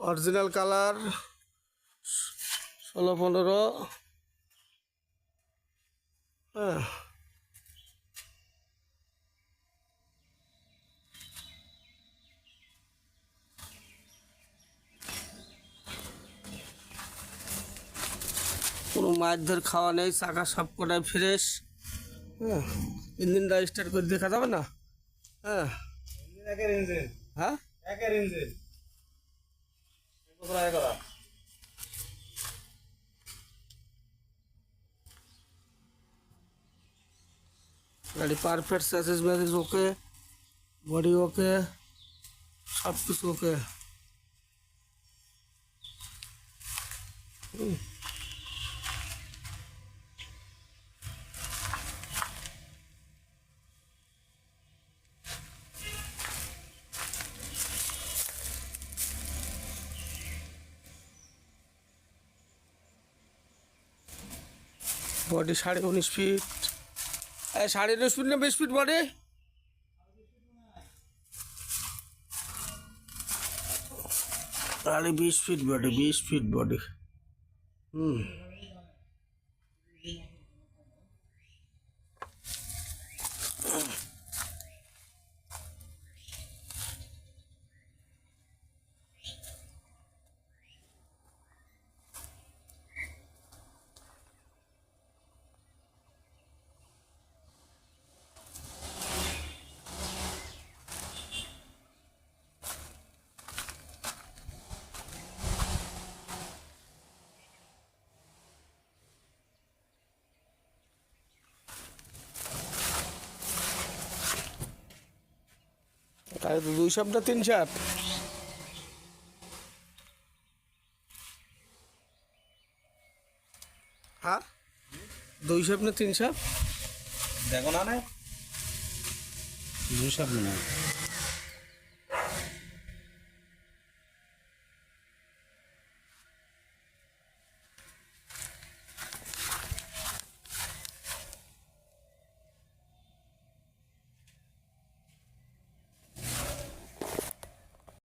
Original colour 16-15। হ্যাঁ, কোনো মাছদের খাওয়া নেই, চাকা সব কটাই ফ্রেশ। হ্যাঁ, ইঞ্জিনটা স্টার্ট করে দেখা যাবে না? হ্যাঁ একের ইঞ্জিন, হ্যাঁ, একের ইঞ্জিন গাড়ি পারফেক্ট, স্যাসেস ম্যাসেস ওকে, বডি ওকে, সব কিছু ওকে। বডি 19.5 ফিট, 19.5 ফিট না 20 feet body? 20 feet body, 20 feet body. হুম, তাহলে তো 2 চাপ না 3 চাপ? হ্যাঁ, 2 চাপ না 3 চাপ? দেখো না, 2 চাপ না।